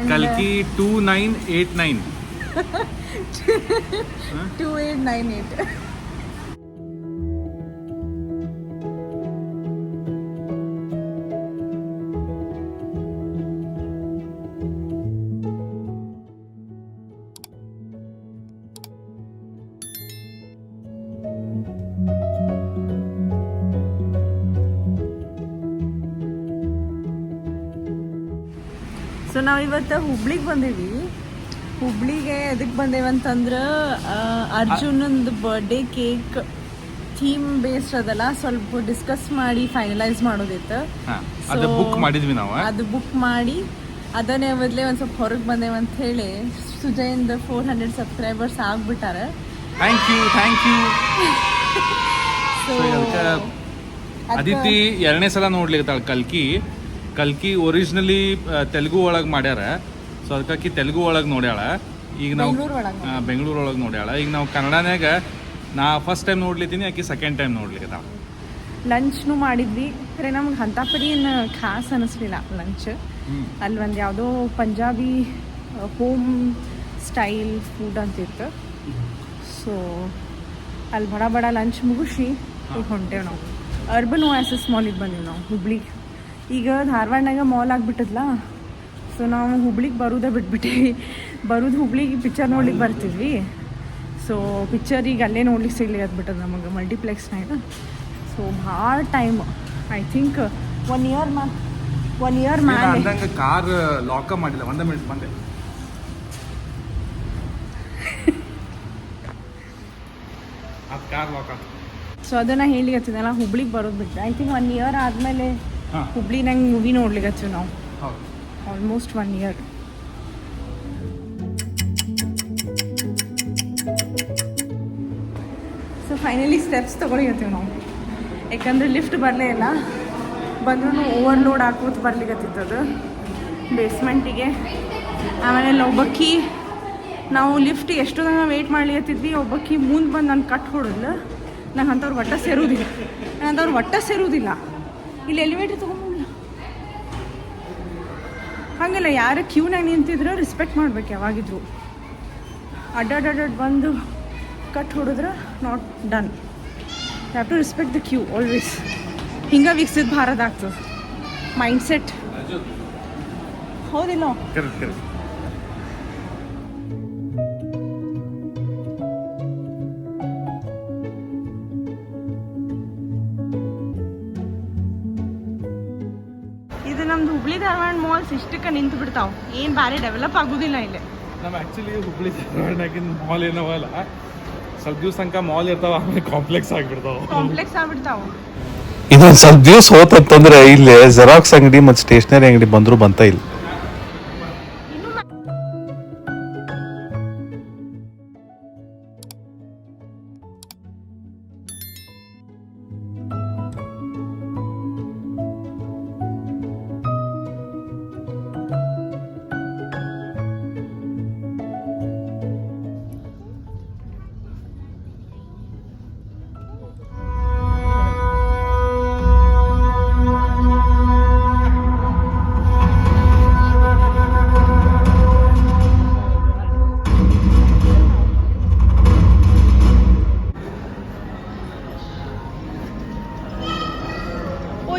ಕಲ್ಕಿ 2989. 2898. ಸೊ ನಾವಿವತ್ತು ಹುಬ್ಳಿಗೆ ಬಂದೀವಿ. ಹುಬ್ಳಿಗೆ ಎದಕ್ಕೆ ಬಂದೇವಂತಂದ್ರೆ ಅರ್ಜುನಂದು ಬರ್ಡೇ ಕೇಕ್ ಥೀಮ್ ಬೇಸ್ಡ್ ಅದಲ್ಲ, ಸ್ವಲ್ಪ ಡಿಸ್ಕಸ್ ಮಾಡಿ ಫೈನಲೈಸ್ ಮಾಡೋದಿತ್ತು. ಅದು ಬುಕ್ ಮಾಡಿದ್ವಿ ನಾವು. ಅದು ಬುಕ್ ಮಾಡಿ ಅದನ್ನೇ ಮೊದಲೇ ಒಂದು ಸ್ವಲ್ಪ ಹೊರಗೆ ಬಂದೇವಂತ ಹೇಳಿ ಸುಜಯಿಂದ 400 ಸಬ್ಸ್ಕ್ರೈಬರ್ಸ್ ಆಗ್ಬಿಟ್ಟಾರೆ. Thank you. ಸೊ ಅದಿತಿ 2ನೇ ಸಲ ನೋಡ್ಲಿಕ್ಕೆ ಕಲ್ಕಿ ಒರಿಜಿನಲಿ ತೆಲುಗು ಒಳಗೆ ಮಾಡ್ಯಾರ. ಸೊ ಅದಕ್ಕಾಕಿ ತೆಲುಗು ಒಳಗೆ ನೋಡ್ಯಾಳ. ಈಗ ನಾವು ಬೆಂಗಳೂರು ಒಳಗೆ ನೋಡ್ಯಾಳ. ಈಗ ನಾವು ಕನ್ನಡನಾಗ ನಾ ಫಸ್ಟ್ ಟೈಮ್ ನೋಡ್ಲಿದ್ದೀನಿ, ಆಕಿ ಸೆಕೆಂಡ್ ಟೈಮ್ ನೋಡ್ಲಿಕ್ಕೆ. ಲಂಚ್ನು ಮಾಡಿದ್ವಿ, ಖರೆ ನಮ್ಗೆ ಅಂಥ ಪರಿ ಏನು ಖಾಸ್ ಅನ್ನಿಸ್ಲಿಲ್ಲ ಲಂಚ್. ಅಲ್ಲಿ ಒಂದು ಯಾವುದೋ ಪಂಜಾಬಿ ಹೋಮ್ ಸ್ಟೈಲ್ ಫುಡ್ ಅಂತಿತ್ತು. ಸೊ ಅಲ್ಲಿ ಬಡ ಲಂಚ್ ಮುಗಿಸಿ ಈಗ ಹೊಂಟೇವೆ ನಾವು. ಅರ್ಬನ್ ಓಯಾಸಿಸ್ ಮಾಲಿಗೆ ಬಂದೀವಿ ನಾವು ಹುಬ್ಳಿಗೆ. ಈಗ ಧಾರವಾಡನಾಗ ಮಾಲ್ ಆಗಿಬಿಟ್ಟದಲ್ಲ, ಸೊ ನಾವು ಹುಬ್ಳಿಗೆ ಬರೋದೇ ಬಿಟ್ಬಿಟ್ಟಿವಿ. ಹುಬ್ಳಿಗೆ ಪಿಕ್ಚರ್ ನೋಡ್ಲಿಕ್ಕೆ ಬರ್ತಿದ್ವಿ. ಸೊ ಪಿಕ್ಚರ್ ಈಗ ಅಲ್ಲೇ ನೋಡ್ಲಿಕ್ಕೆ ಸಿಗ್ಲಿ ಅದ್ಬಿಟ್ಟದ ನಮಗೆ ಮಲ್ಟಿಪ್ಲೆಕ್ಸ್ನಾಗ. ಸೊ ಭಾಳ ಟೈಮ್, ಐ ಥಿಂಕ್ 1 ಇಯರ್ ಮೇಲೆ. ಕಾರ್ ಲಾಕ್ ಮಾಡಿಲ್ಲ, 1 ಮಿನಿಟ್ ಬಂದೆ. Car lock. ಸೊ ಅದನ್ನು ಹೇಳಿಕತ್ತಿದ್ದಲ್ಲ, ಹುಬ್ಳಿಗೆ ಬರೋದು ಬಿಟ್ಟು ಐ ಥಿಂಕ್ 1 ಇಯರ್ ಆದಮೇಲೆ ಹುಬ್ಳಿ ನಂಗೆ ಮೂವಿ ನೋಡ್ಲಿಕ್ಕೆ ಹಚ್ಚು ನಾವು. Almost 1 year. So finally steps ತೊಗೊಳಿಕತ್ತೀವಿ ನಾವು, ಯಾಕಂದರೆ ಲಿಫ್ಟ್ ಬರಲೇ ಇಲ್ಲ. ಬಂದ್ರೂ ಓವರ್ಲೋಡ್ ಹಾಕೋದು ಬರ್ಲಿಕ್ಕತ್ತಿತ್ತದು ಬೇಸ್ಮೆಂಟಿಗೆ. ಆಮೇಲೆ ಒಬ್ಬಕ್ಕಿ ನಾವು ಲಿಫ್ಟ್ ಎಷ್ಟು ತನಕ ವೆಯ್ಟ್ ಮಾಡ್ಲಿಕತ್ತಿದ್ವಿ, ಒಬ್ಬಕ್ಕಿ ಮುಂದೆ ಬಂದು ನಾನು ಕಟ್ ಹೊಡೋದ್ಲು. ನಂಗೆ ಅಂಥವ್ರು ಒಟ್ಟ ಸೇರುವುದಿಲ್ಲ. ಇಲ್ಲಿ ಎಲಿವೇಟರ್ ತೊಗೊಂಡಿಲ್ಲ. ಹಾಗೆಲ್ಲ ಯಾರು ಕ್ಯೂನಾಗ ನಿಂತಿದ್ರು ರೆಸ್ಪೆಕ್ಟ್ ಮಾಡ್ಬೇಕು ಯಾವಾಗಿದ್ರು. ಅಡ್ಡಾಡ್ ಬಂದು ಕಟ್ ಹೊಡಿದ್ರೆ not done. Have to respect the queue always. ಹಿಂಗೆ ವಿಕಸಿತ ಭಾರತ ಆಗ್ತದೆ ಮೈಂಡ್ಸೆಟ್, ಹೌದಿಲ್ಲ? ಇದು ನಮ್ದು ಹುಬ್ಳಿ ಧಾರವಾಡ ಮಾಲ್ಸ್ ಇಷ್ಟಕ್ಕೆ ನಿಂತು ಬಿಡ್ತಾವೆ, ಏನು ಭಾರಿ ಡೆವಲಪ್ ಆಗೋದಿಲ್ಲ ಇಲ್ಲಿ. ನಮ್ಮ ಆ್ಯಕ್ಚುಲಿ ಹುಬ್ಳಿ ಧಾರವಾಡನಾಗಿನ ಮಾಲ್ ಏನವಲ್ಲ, ಸ್ವಲ್ಪ ದಿವಸ ತನಕ ಮಾಲ್ ಇರ್ತಾವ, ಆಮೇಲೆ ಕಾಂಪ್ಲೆಕ್ಸ್ ಆಗ್ಬಿಡ್ತಾವ. ಇದೊಂದು ಸ್ವಲ್ಪ ದಿವಸ ಹೋತಂತಂದ್ರೆ ಇಲ್ಲಿ ಜೆರಾಕ್ಸ್ ಅಂಗಡಿ ಮತ್ತು ಸ್ಟೇಷನರಿ ಅಂಗಡಿ ಬಂದರೂ ಬಂತ ಇಲ್ಲ.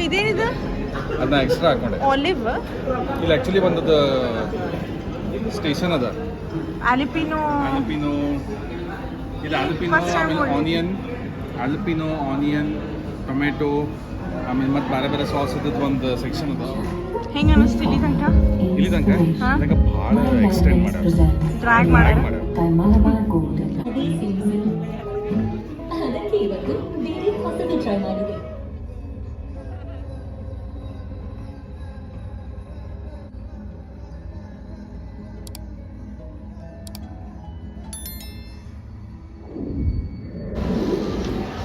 ಇದೇನಿದು? ಅದನ್ನ ಎಕ್ಸ್ಟ್ರಾ ಹಾಕೊಂಡೆ. ಆಲಿವ್ ಇಲ್ಲಿ ಆಕ್ಚುಲಿ ಬಂದದ್ದು ಸ್ಟೇಷನ್ ಅದ. ಆಲಿಪಿನೋ ಇಲ್ಲಿ ಆಲಿಪಿನೋ ಆನಿಯನ್ ಟೊಮೆಟೊ, ಆಮೇಲೆ ಮತ್ತೆ ಬೇರೆ ಬೇರೆ ಸಾಸ್ ಇದ್ದದ್ದು ಒಂದು ಸೆಕ್ಷನ್ ಅದ. ಹೆಂಗೆ ಅನ್ನಿಸ್ತು ಇಲ್ಲಿ ತನಕ? ಭಾಳ ಎಕ್ಸ್ಟೆಂಡ್ ಮಾಡ್ಯಾರ, ಡ್ರ್ಯಾಗ್ ಮಾಡ್ಯಾರ.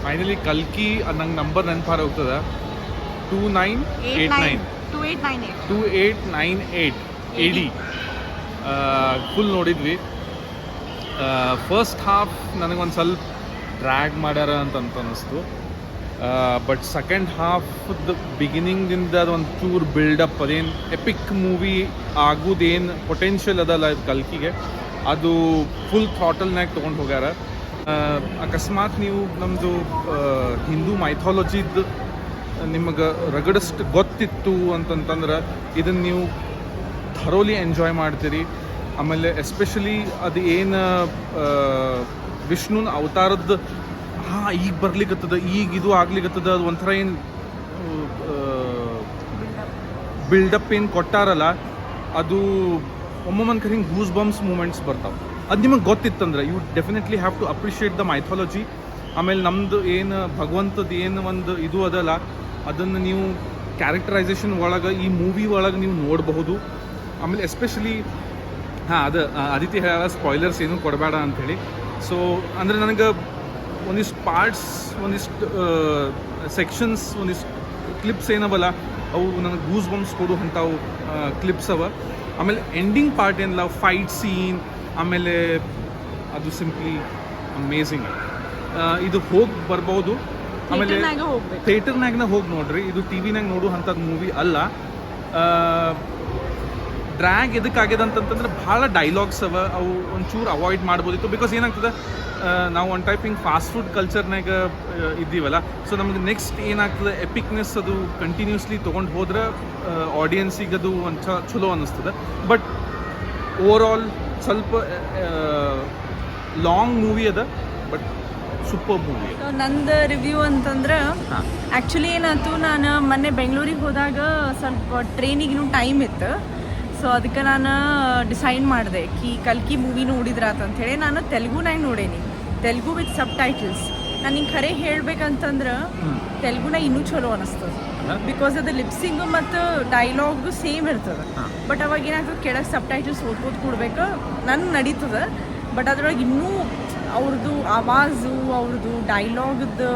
ಫೈನಲಿ ಕಲ್ಕಿ ನಂಗೆ ನಂಬರ್ ನೆನಪಾರ ಹೋಗ್ತದೆ, 2898 AD. ಫುಲ್ ನೋಡಿದ್ವಿ. ಫಸ್ಟ್ ಹಾಫ್ ನನಗೊಂದು ಸ್ವಲ್ಪ ಡ್ರ್ಯಾಗ್ ಮಾಡ್ಯಾರ ಅಂತ ಅನ್ನಿಸ್ತು. ಬಟ್ ಸೆಕೆಂಡ್ ಹಾಫ್ದ ಬಿಗಿನಿಂಗಿಂದ ಒಂದು ಚೂರು ಬಿಲ್ಡಪ್ ಅದೇನು ಎಪಿಕ್ ಮೂವಿ ಆಗೋದೇನು ಪೊಟೆನ್ಷಿಯಲ್ ಅದಲ್ಲ ಕಲ್ಕಿಗೆ ಅದು ಫುಲ್ ಥಾಟಲ್ನಾಗ ತೊಗೊಂಡು ಹೋಗ್ಯಾರ. ಅಕಸ್ಮಾತ್ ನೀವು ನಮ್ಮದು ಹಿಂದೂ ಮೈಥಾಲಜಿದು ನಿಮಗೆ ರಗಡಷ್ಟು ಗೊತ್ತಿತ್ತು ಅಂತಂತಂದ್ರೆ ಇದನ್ನು ನೀವು ಥರೋಲಿ ಎಂಜಾಯ್ ಮಾಡ್ತೀರಿ. ಆಮೇಲೆ ಎಸ್ಪೆಷಲಿ ಅದು ಏನು ವಿಷ್ಣುನ ಅವತಾರದ್ದು ಈಗ ಬರ್ಲಿಕ್ಕತ್ತದ, ಈಗ ಇದು ಆಗ್ಲಿಕ್ಕತ್ತದ, ಅದು ಒಂಥರ ಏನು ಬಿಲ್ಡಪ್ ಏನು ಕೊಟ್ಟಾರಲ್ಲ, ಅದು ಒಮ್ಮೊಮ್ಮೆ ಹಿಂಗೆ ಗೂಸ್ ಬಂಪ್ಸ್ ಮೂಮೆಂಟ್ಸ್ ಬರ್ತಾವೆ. ಅದು ನಿಮಗೆ ಗೊತ್ತಿತ್ತಂದ್ರೆ you definitely have to appreciate the mythology. ಆಮೇಲೆ ನಮ್ಮದು ಏನು ಭಗವಂತದ್ದು ಏನು ಒಂದು ಇದು ಅದಲ್ಲ, ಅದನ್ನು ನೀವು ಕ್ಯಾರೆಕ್ಟರೈಸೇಷನ್ ಒಳಗೆ ಈ ಮೂವಿ ಒಳಗೆ ನೀವು ನೋಡಬಹುದು. ಆಮೇಲೆ ಎಸ್ಪೆಷಲಿ ಅದು ಆದಿತ್ಯ ಹೇಳ ಸ್ಪಾಯ್ಲರ್ಸ್ ಏನೂ ಕೊಡಬೇಡ ಅಂಥೇಳಿ. ಸೊ ಅಂದರೆ ನನಗೆ ಒಂದಿಷ್ಟು ಪಾರ್ಟ್ಸ್, ಒಂದಿಷ್ಟು ಸೆಕ್ಷನ್ಸ್, ಒಂದಿಷ್ಟು ಕ್ಲಿಪ್ಸ್ ಏನವಲ್ಲ ಅವು ನನಗೆ ಗೂಸ್ ಬಂಪ್ಸ್ ಕೊಡು ಅಂಥವು ಕ್ಲಿಪ್ಸ್ ಅವ. ಆಮೇಲೆ ಎಂಡಿಂಗ್ ಪಾರ್ಟ್ ಏನಿಲ್ಲ, ಫೈಟ್ ಸೀನ್, ಆಮೇಲೆ ಅದು ಸಿಂಪ್ಲಿ ಅಮೇಝಿಂಗ್. ಇದು ಹೋಗಿ ಬರ್ಬೋದು. ಆಮೇಲೆ ಥಿಯೇಟರ್ನಾಗನ ಹೋಗಿ ನೋಡ್ರಿ, ಇದು ಟಿ ವಿನಾಗ ನೋಡು ಅಂಥದ್ದು ಮೂವಿ ಅಲ್ಲ. ಡ್ರ್ಯಾಗ್ ಎದಕ್ಕಾಗ್ಯದ ಅಂತಂತಂದ್ರೆ ಭಾಳ ಡೈಲಾಗ್ಸ್ ಅವ, ಅವು ಒಂಚೂರು ಅವಾಯ್ಡ್ ಮಾಡ್ಬೋದಿತ್ತು. ಬಿಕಾಸ್ ಏನಾಗ್ತದೆ, ನಾವು ಒಂದು ಟೈಪ್ ಹಿಂಗೆ ಫಾಸ್ಟ್ ಫುಡ್ ಕಲ್ಚರ್ನಾಗ ಇದ್ದೀವಲ್ಲ, ಸೊ ನಮಗೆ ನೆಕ್ಸ್ಟ್ ಏನಾಗ್ತದೆ ಎಪಿಕ್ನೆಸ್ ಅದು ಕಂಟಿನ್ಯೂಸ್ಲಿ ತೊಗೊಂಡು ಹೋದ್ರೆ ಆಡಿಯನ್ಸಿಗೆ ಅದು ಒಂದು ಚಲೋ ಅನ್ನಿಸ್ತದೆ. ಬಟ್ ಓವರ್ ಆಲ್ ಸ್ವಲ್ಪ ಲಾಂಗ್ ಮೂವಿ ಅದ, ಬಟ್ ಸೂಪರ್ ಮೂವಿ. ನಂದು ರಿವ್ಯೂ ಅಂತಂದ್ರೆ ಆ್ಯಕ್ಚುಲಿ ಏನಾಯ್ತು, ನಾನು ಮೊನ್ನೆ ಬೆಂಗಳೂರಿಗೆ ಹೋದಾಗ ಸ್ವಲ್ಪ ಟ್ರೈನಿಗೂ ಟೈಮ್ ಇತ್ತು. ಸೊ ಅದಕ್ಕೆ ನಾನು ಡಿಸೈಡ್ ಮಾಡಿದೆ ಕಿ ಕಲ್ಕಿ ಮೂವಿ ನೋಡಿದ್ರಾತಂಥೇಳಿ ನಾನು ತೆಲುಗುನಾಗ ನೋಡೇನಿ, ತೆಲುಗು ವಿತ್ ಸಬ್ ಟೈಟಲ್ಸ್. ನಾನು ಹಿಂಗೆ ಖರೆ ಹೇಳ್ಬೇಕಂತಂದ್ರೆ ತೆಲುಗುನ ಇನ್ನೂ ಚಲೋ ಅನ್ನಿಸ್ತದೆ. ಬಿಕಾಸ್ ಅದು ಲಿಪ್ಸಿಂಗು ಮತ್ತು ಡೈಲಾಗು ಸೇಮ್ ಇರ್ತದೆ. ಬಟ್ ಅವಾಗ ಏನಾಗ್ತದೆ, ಕೆಳಗೆ ಸಬ್ ಟೈಟಲ್ಸ್ ಓದ್ಬೋದು ಕೊಡ್ಬೇಕು, ನನಗೆ ನಡೀತದೆ. ಬಟ್ ಅದ್ರೊಳಗೆ ಇನ್ನೂ ಅವ್ರದ್ದು ಆವಾಜು, ಅವ್ರದ್ದು ಡೈಲಾಗ್ದು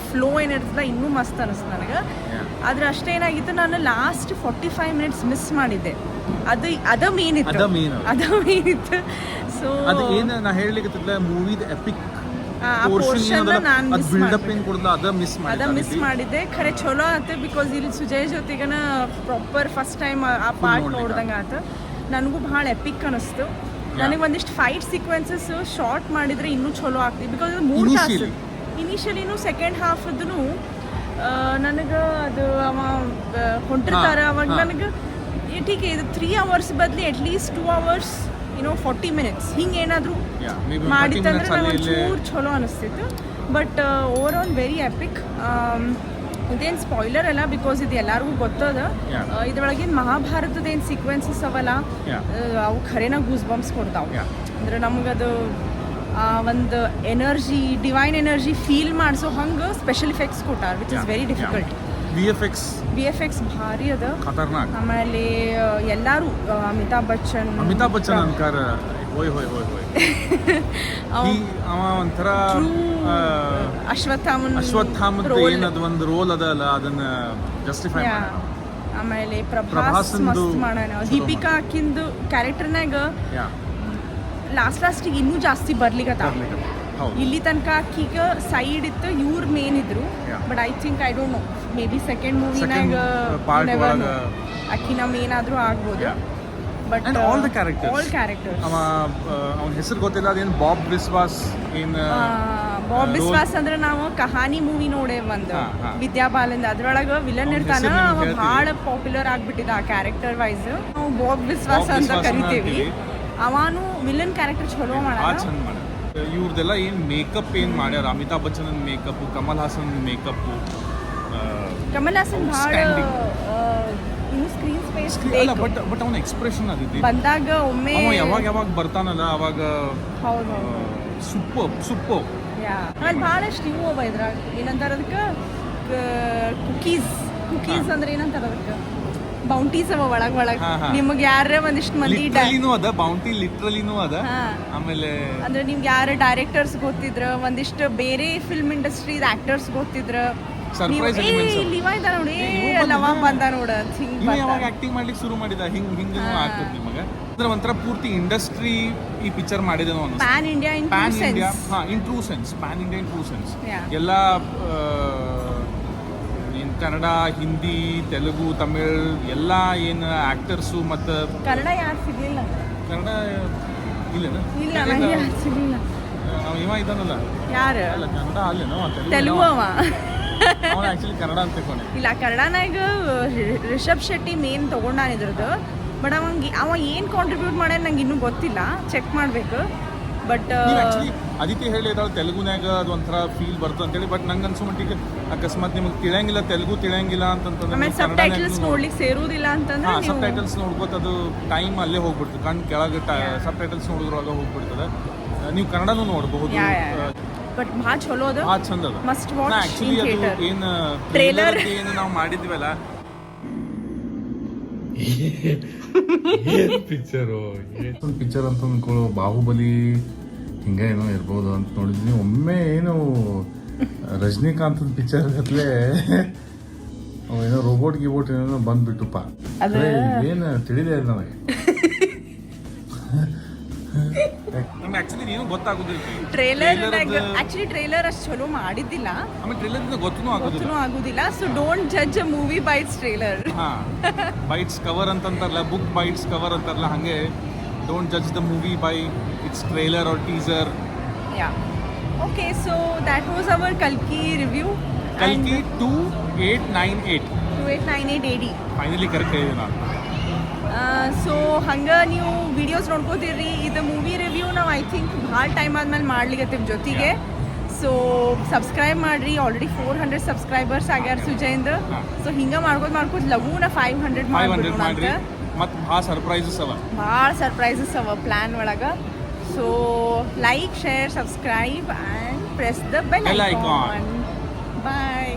ಫ್ಲೋ ಏನಿರ್ತದೆ ಇನ್ನೂ ಮಸ್ತ್ ಅನ್ನಿಸ್ತು ನನಗೆ. ಆದ್ರೆ ಅಷ್ಟೇ ಏನಾಗಿತ್ತು, ನಾನು ಲಾಸ್ಟ್ 45 ಮಿನಿಟ್ಸ್ ಮಿಸ್ ಮಾಡಿದ್ದೆ. ಅದ ಮೇನ್ ಇತ್ತು. ಸೊ ಅದು ಏನು ನಾ ಹೇಳಲಿಕ್ಕೆ ಮೂವಿದ ಎಪಿಕ್ ಆ ಪೋರ್ಷನ್ ನಾನು ಮಿಸ್ ಮಾಡಿದ್ದೆ. ಖರೆ ಚಲೋ ಆಯ್ತು, ಬಿಕಾಸ್ ಇಲ್ಲಿ ಸುಜಯ್ ಜೊತೆಗನ ಪ್ರಾಪರ್ ಫಸ್ಟ್ ಟೈಮ್ ಆ ಪಾರ್ಟ್ ನೋಡ್ದಂಗೆ ಆಯ್ತು. ನನಗೂ ಭಾಳ ಎಪಿಕ್ ಅನ್ನಿಸ್ತು. ನನಗೆ ಒಂದಿಷ್ಟು ಫೈಟ್ ಸೀಕ್ವೆನ್ಸಸ್ ಶಾರ್ಟ್ ಮಾಡಿದ್ರೆ ಇನ್ನೂ ಚಲೋ ಆಗ್ತದೆ. ಬಿಕಾಸ್ ಅದು 3 ತಾಸು ಇನಿಷಿಯಲಿನೂ ಸೆಕೆಂಡ್ ಹಾಫ್ದು ನನಗೆ ಅದು ಅವ ಹೊಂಟಿರ್ತಾರೆ ಅವಾಗ ನನಗೆ ಟೀಕೆ ಇದು 3 hours ಬದಲಿ ಅಟ್ಲೀಸ್ಟ್ 2 hours 40 minutes ಹಿಂಗೆ ಏನಾದರೂ ಮಾಡಿತ್ತಂದ್ರೆ ನಂಗೆ ಒಂಚೂರು ಚಲೋ ಅನಿಸ್ತಿತ್ತು. But over all very EPIC. ಇದೇನು ಸ್ಪಾಯ್ಲರ್ ಅಲ್ಲ, ಬಿಕಾಸ್ ಇದು ಎಲ್ಲರಿಗೂ ಗೊತ್ತದ. ಇದ್ರೊಳಗಿನ ಮಹಾಭಾರತದ ಏನು ಸೀಕ್ವೆನ್ಸಸ್ ಅವಲ್ಲ, ಅವು ಖರೇನ ಗೂಸ್ ಬಂಪ್ಸ್ ಕೊಡ್ತಾವೆ. ಅಂದ್ರೆ ನಮಗದು ಒಂದು ಎನರ್ಜಿ, ಡಿವೈನ್ ಎನರ್ಜಿ ಫೀಲ್ ಮಾಡಿಸೋ ಹಂಗೆ ಸ್ಪೆಷಲ್ ಎಫೆಕ್ಟ್ಸ್ ಕೊಟ್ಟಾರ, which is very difficult. V F X ಭಾರಿ ಅದ. ಆಮೇಲೆ ಎಲ್ಲರೂ ಅಮಿತಾಬ್ ಬಚ್ಚನ್ ಅಂತಾರ ಒಂಥರ ಅಶ್ವತ್ಥಾಮನ್ ಏನದು ಒಂದು ರೋಲ್ ಅದಲ್ಲ, ಅದನ್ನ ಜಸ್ಟಿಫೈ. ಆಮೇಲೆ ಪ್ರಭಾಸ್ ಮಸ್ತ್ ಮಾಡೋಣ. ದೀಪಿಕಾ ಅಕ್ಕಿಂದು ಕ್ಯಾರೆಕ್ಟರ್ನಾಗ ಲಾಸ್ಟಿಗೆ ಇನ್ನೂ ಜಾಸ್ತಿ ಬರ್ಲಿಕ್ಕತ್ತ. ಇಲ್ಲಿ ತನಕ ಅಕ್ಕಿಗೆ ಸೈಡ್ ಇತ್ತು, ಇವ್ರ ಮೇನ್ ಇದ್ರು. But I think I don't know, maybe second ಮೂವಿನಾಗ ಅಕ್ಕಿನ ಮೇನ್ ಆದ್ರೂ ಆಗ್ಬೋದು. ಬಟ್ ಆಲ್ ಕ್ಯಾರೆಕ್ಟರ್ಸ್ ಅವನ ಹೆಸರು ಗೊತ್ತಿಲ್ಲ, ಅದೇನು ಬಾಬ್ ಬಿಸ್ವಾಸ್. ಬಾಬ್ ಬಿಸ್ವಾಸ್ ಅಂದ್ರೆ ನಾವು ಕಹಾನಿ ಮೂವಿ ನೋಡೇ ಒಂದು ವಿದ್ಯಾಬಾಲನ್, ಅದ್ರೊಳಗೆ ವಿಲನ್ ಇರ್ತಾನ, ಅವ ಭಾಳ ಪಾಪ್ಯುಲರ್ ಆಗ್ಬಿಟ್ಟಿದ ಆ ಕ್ಯಾರೆಕ್ಟರ್ ವೈಸ್. ನಾವು ಬಾಬ್ ಬಿಸ್ವಾಸ್ ಅಂತ ಕರಿತೇವಿ. ಅವನು ವಿಲನ್ ಕ್ಯಾರೆಕ್ಟರ್ ಚಲೋ ಮಾಡ. ಇವ್ರದೆಲ್ಲ ಏನು ಮೇಕಪ್ ಏನು ಮಾಡ್ಯಾರ, ಅಮಿತಾಬ್ ಬಚ್ಚನ್ ಮೇಕಪ್, ಕಮಲ್ ಹಾಸನ್ ಮೇಕಪ್. ಕಮಲ್ ಹಾಸನ್ ಭಾಳ ಇನ್ನು ಸ್ಕ್ರೀನ್ ಸ್ಪೇಸ್ ಬಟ್ ಅವನ ಎಕ್ಸ್ಪ್ರೆಷನ್ ಅದಿದೆ ಬಂದಾಗ ಒಮ್ಮೆ ಯಾವಾಗ ಬರ್ತಾನಲ್ಲ ಅವಾಗ ಹೌದು ಸೂಪರ್. ಅದು ಭಾಳಷ್ಟು ಇವು ಅವ ಇದ್ರಾಗ. ಏನಂತಾರೆ ಅದಕ್ಕೆ, ಕುಕೀಸ್ ಅಂದ್ರೆ ಏನಂತಾರೆ ಅದಕ್ಕೆ, ಬೌಂಟೀಸ್ ಅವ ಒಳಗೆ. ನಿಮಗೆ ಯಾರ ಒಂದಿಷ್ಟು ಮಂದಿ ಅದ ಬೌಂಟಿ ಲಿಟ್ರಲಿನೂ ಅದ. ಆಮೇಲೆ ಅಂದ್ರೆ ನಿಮ್ಗೆ ಯಾರ ಡೈರೆಕ್ಟರ್ಸ್ ಗೊತ್ತಿದ್ರ, ಒಂದಿಷ್ಟು ಬೇರೆ ಫಿಲ್ಮ್ ಇಂಡಸ್ಟ್ರಿ ಆಕ್ಟರ್ಸ್ ಗೊತ್ತಿದ್ರ, ಆಕ್ಟಿಂಗ್ ಮಾಡ್ಲಿಕ್ಕೆ ಶುರು ಮಾಡಿದ ಹಿಂಗ್ ಆಗ್ತದೆ ನಿಮಗೆ. ಅಂದ್ರೆ ಒಂಥರ ಪೂರ್ತಿ ಇಂಡಸ್ಟ್ರಿ ಈ ಪಿಕ್ಚರ್ ಮಾಡಿದೇನೋ ಅನ್ನಿಸ್ತು. Pan India in pan true India, sense. ಹಾಂ, in true sense, pan India in true sense. Yeah. ಎಲ್ಲ ಏನು ಕನ್ನಡ, ಹಿಂದಿ, ತೆಲುಗು, ತಮಿಳ್ ಎಲ್ಲ ಏನು ಆ್ಯಕ್ಟರ್ಸು ಮತ್ತು ಕನ್ನಡ ಯಾರು ಸಿಗ್ಲಿಲ್ಲ. ಕನ್ನಡ ಇಲ್ಲೇನು? ಇಲ್ಲ ನಂಗೆ ಯಾರು ಸಿಗ್ಲಿಲ್ಲ. ಇವ ಇದಾನಲ್ಲ, ಯಾರು? ಅಲ್ಲ ಕನ್ನಡ ಅಲ್ಲೇನೋ, ತೆಲುಗು ಅವ. ಅವನು ಆ್ಯಕ್ಚುಲಿ ಕನ್ನಡ ಅಂತ ತಿಳ್ಕೊಂಡೆ. ಇಲ್ಲ ಕನ್ನಡನಾಗ ರಿಷಬ್ ಶೆಟ್ಟಿ ಮೇನ್ ತೊಗೊಂಡಾನ ಇದ್ರದ್ದು. ಬಟ್ ಅವ ಏನು ಕಾಂಟ್ರಿಬ್ಯೂಟ್ ಮಾಡ್ಯಾನ ನಂಗೆ ಇನ್ನೂ ಗೊತ್ತಿಲ್ಲ, ಚೆಕ್ ಮಾಡಬೇಕು. ಬಟ್ ಆ್ಯಕ್ಚುಲಿ ಅದಿತಿ ಹೇಳಿದಾಳೆ ತೆಲುಗುನಾಗ ಅದು ಒಂಥರ ಫೀಲ್ ಬರ್ತದೆ ಅಂತೇಳಿ. ಬಟ್ ನಂಗೆ ಅನ್ಸೋ ಮಟ್ಟಿಗೆ ಅಕಸ್ಮಾತ್ ನಿಮಗೆ ತಿಳಿಯಂಗಿಲ್ಲ, ತೆಲುಗು ತಿಳಿಯಂಗಿಲ್ಲ ಅಂತಂತಂದ್ರೆ ಆಮೇಲೆ ಸಬ್ ಟೈಟಲ್ಸ್ ನೋಡ್ಲಿಕ್ಕೆ ಸೇರುವುದಿಲ್ಲ ಅಂತಂದ್ರೆ ಸಬ್ ಟೈಟಲ್ಸ್ ನೋಡ್ಬೋದು. ಅದು ಟೈಮ್ ಅಲ್ಲೇ ಹೋಗ್ಬಿಡ್ತದೆ, ಕಣ್ಣು ಕೆಳಗೆ ಸಬ್ ಟೈಟಲ್ಸ್ ನೋಡಿದ್ರೊಳಗ ಹೋಗ್ಬಿಡ್ತದೆ. ನೀವು ಕನ್ನಡನೂ ನೋಡಬಹುದು. ಬಟ್ ಭಾಳ ಚಲೋ ಅದು, ಭಾಳ ಚಂದ ಅದ. ಮಸ್ಟ್ ವಾಚ್ ಆ್ಯಕ್ಚುಲಿ ಇನ್ ಅದು ಥಿಯೇಟರ್. ಏನು ಟ್ರೇಲರ್ ಏನು ನಾವು ಮಾಡಿದ್ವಲ್ಲ ಒಂದು ಪಿಕ್ಚರ್ ಅಂತ ಅಂದ್ಕೊಳ್ಳೋ, ಬಾಹುಬಲಿ ಹಿಂಗೆ ಏನೋ ಇರ್ಬೋದು ಅಂತ ನೋಡಿದ್ವಿ. ಒಮ್ಮೆ ಏನು ರಜನಿಕಾಂತ್ ಪಿಕ್ಚರ್ ಗತ್ಲೆ ಏನೋ ರೋಬೋಟ್ ಗಿಬೋಟ್ ಏನೋ ಬಂದ್ಬಿಟ್ಟುಪ್ಪ. ಏನು ತಿಳಿದೇ ಇಲ್ಲ ನನಗೆ. ನಮ್ಗೆ ಆಕ್ಚುಲಿ ಏನು ಗೊತ್ತಾಗೋದಿಲ್ಲ. ಟ್ರೇಲರ್ ಅಷ್ಟು ಚಲೋ ಮಾಡಿದ್ದಿಲ್ಲ, ಆಮೇಲೆ ಟ್ರೇಲರ್ ಗೊತ್ತೂ ಆಗುದಿಲ್ಲ. So don't judge a movie by it's trailer. Bites cover ಅಂತಂತಾರಲ್ಲ, book bites cover ಅಂತಾರಲ್ಲ, ಹಾಗೆ don't judge the movie by it's trailer R teaser. Okay, so that was our ಕಲ್ಕಿ ರಿವ್ಯೂ. ಕಲ್ಕಿ 2898 AD. ಫೈನಲಿ ಕರೆಕ್ಟ್ ಹೇಳಿದೆ ನಾನು. So ಹಂಗೆ ನೀವು videos ನೋಡ್ಕೋತೀರಿ. ಇದು movie review ನಾವು ಐ ಥಿಂಕ್ ಭಾಳ ಟೈಮ್ ಆದ್ಮೇಲೆ ಮಾಡ್ಲಿಕ್ಕತ್ತೀವಿ ಜೊತೆಗೆ. ಸೊ ಸಬ್ಸ್ಕ್ರೈಬ್ ಮಾಡ್ರಿ. ಆಲ್ರೆಡಿ 400 ಸಬ್ಸ್ಕ್ರೈಬರ್ಸ್ ಆಗ್ಯಾರ ಸುಜಯಿಂದ. ಸೊ ಹಿಂಗೆ ಮಾಡ್ಕೋತ ಲಘುನ 500 ಮಾಡ್ರಿ. ಮತ್ತು ಭಾಳ ಸರ್ಪ್ರೈಸಸ್ ಅವ ಪ್ಲ್ಯಾನ್ ಒಳಗೆ. So like, share, subscribe and press the bell icon. Bye.